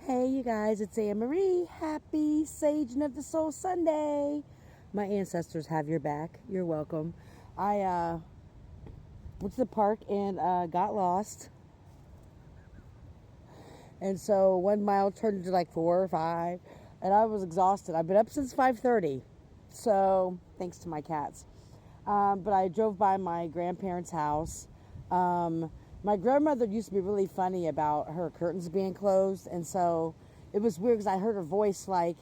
Hey, you guys, it's Anne Marie. Happy Saging of the Soul Sunday. My ancestors have your back. You're welcome. I went to the park and got lost. And so 1 mile turned into like 4 or 5. And I was exhausted. I've been up since 5:30. So, thanks to my cats. But I drove by my grandparents' house. My grandmother used to be really funny about her curtains being closed, and so it was weird because I heard her voice like,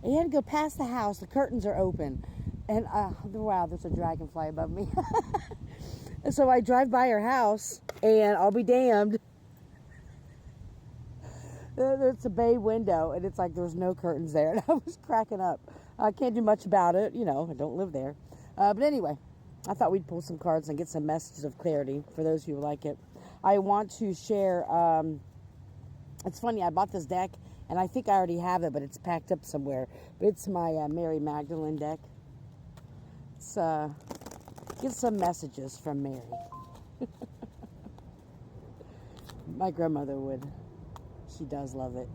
"You had to go past the house. The curtains are open." And wow, there's a dragonfly above me. And so I drive by her house, and I'll be damned. There's a bay window, and it's like there's no curtains there, and I was cracking up. I can't do much about it, I don't live there. But anyway, I thought we'd pull some cards and get some messages of clarity for those who like it. I want to share, it's funny, I bought this deck, and I think I already have it, but it's packed up somewhere. But it's my Mary Magdalene deck. It's, get some messages from Mary. My grandmother would. She does love it.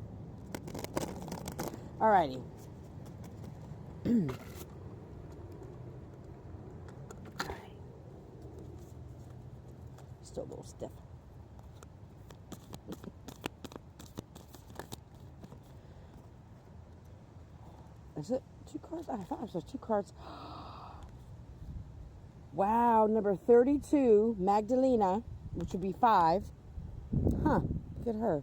Alrighty. Still a little stiff. Is it 2 cards? I thought it was 2 cards. Wow, number 32, Magdalena, which would be 5. Huh, look at her.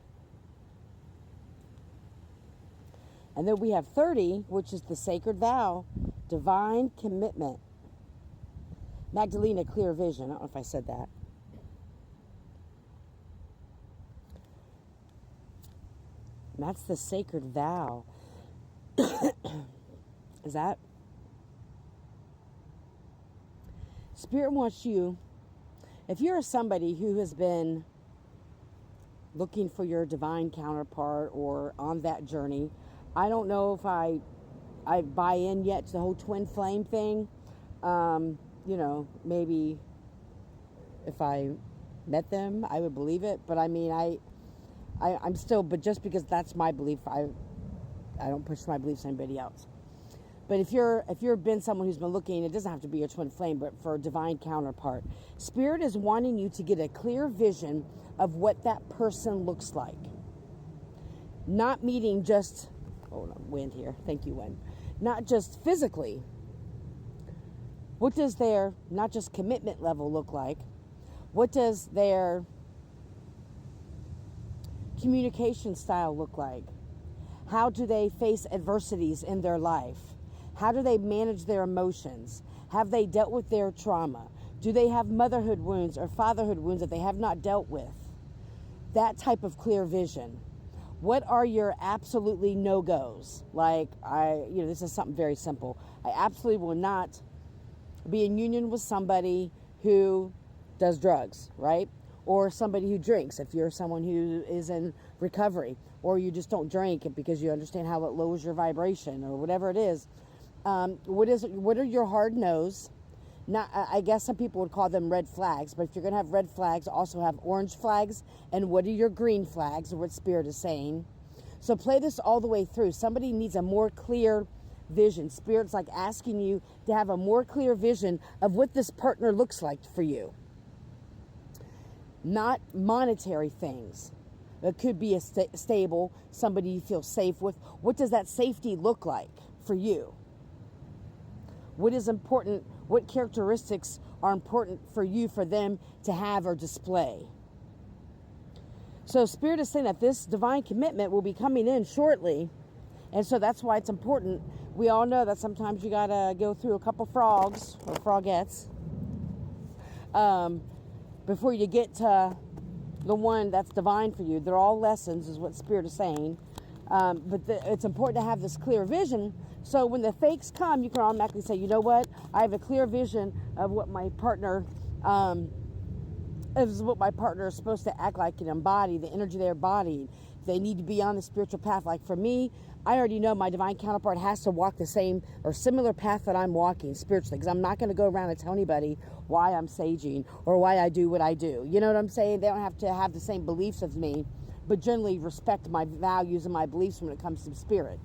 And then we have 30, which is the sacred vow, divine commitment. Magdalena, clear vision. I don't know if I said that. And that's the sacred vow. Is that? Spirit wants you, if you're somebody who has been looking for your divine counterpart or on that journey, I don't know if I buy in yet to the whole twin flame thing. Maybe if I met them, I would believe it. But I mean, I'm still, but just because that's my belief, I don't push my beliefs on anybody else. But if you've been someone who's been looking, it doesn't have to be your twin flame, but for a divine counterpart, Spirit is wanting you to get a clear vision of what that person looks like. Not meeting just, wind here. Thank you, wind. Not just physically. What does their, not just commitment level look like? What does their communication style look like? How do they face adversities in their life? How do they manage their emotions? Have they dealt with their trauma? Do they have motherhood wounds or fatherhood wounds that they have not dealt with? That type of clear vision. What are your absolutely no-goes? Like, this is something very simple. I absolutely will not be in union with somebody who does drugs, right? Or somebody who drinks, if you're someone who is in recovery, or you just don't drink because you understand how it lowers your vibration, or whatever it is. What are your hard no's? I guess some people would call them red flags, but if you're going to have red flags, also have orange flags. And what are your green flags, or what Spirit is saying? So play this all the way through. Somebody needs a more clear vision. Spirit's like asking you to have a more clear vision of what this partner looks like for you. Not monetary things. It could be a stable, somebody you feel safe with. What does that safety look like for you? What is important? What characteristics are important for you, for them to have or display? So Spirit is saying that this divine commitment will be coming in shortly. And so that's why it's important. We all know that sometimes you got to go through a couple frogs or frogettes before you get to the one that's divine for you. They're all lessons, is what Spirit is saying. But it's important to have this clear vision. So when the fakes come, you can automatically say, you know what? I have a clear vision of what my partner, is supposed to act like and embody, the energy they're embodying. They need to be on the spiritual path. Like for me, I already know my divine counterpart has to walk the same or similar path that I'm walking spiritually, because I'm not going to go around and tell anybody why I'm saging or why I do what I do. You know what I'm saying? They don't have to have the same beliefs as me, but generally respect my values and my beliefs when it comes to spirit.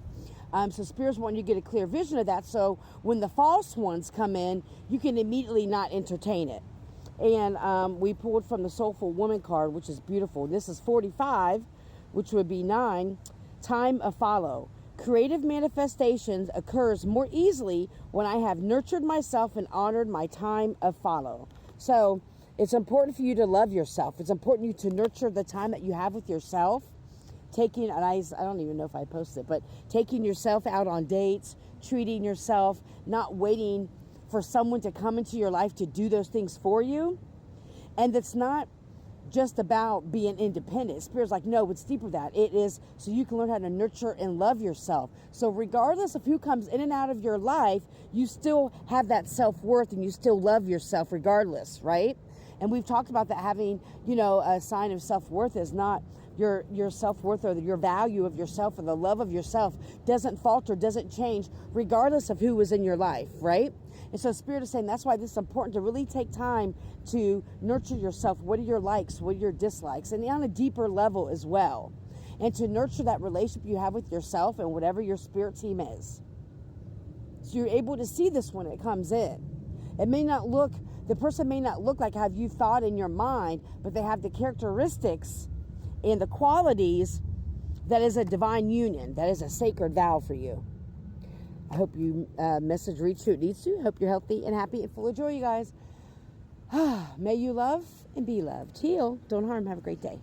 So spirits want you to get a clear vision of that, so when the false ones come in, you can immediately not entertain it. And we pulled from the Soulful Woman card, which is beautiful. This is 45, which would be 9, time of follow. Creative manifestations occurs more easily when I have nurtured myself and honored my time of follow. So it's important for you to love yourself. It's important for you to nurture the time that you have with yourself. Taking, and I don't even know if I posted it, but taking yourself out on dates, treating yourself, not waiting for someone to come into your life to do those things for you. And it's not just about being independent. Spirit's like, no, it's deeper than that. It is so you can learn how to nurture and love yourself. So regardless of who comes in and out of your life, you still have that self-worth and you still love yourself regardless, right? And we've talked about that having, a sign of self-worth is not your self-worth or your value of yourself or the love of yourself doesn't falter, doesn't change regardless of who is in your life, right? And so Spirit is saying that's why this is important to really take time to nurture yourself. What are your likes? What are your dislikes? And on a deeper level as well. And to nurture that relationship you have with yourself and whatever your spirit team is. So you're able to see this when it comes in. The person may not look like how you thought in your mind, but they have the characteristics and the qualities that is a divine union, that is a sacred vow for you. I hope you message reach who it needs to. Hope you're healthy and happy and full of joy, you guys. May you love and be loved. Heal. Don't harm. Have a great day.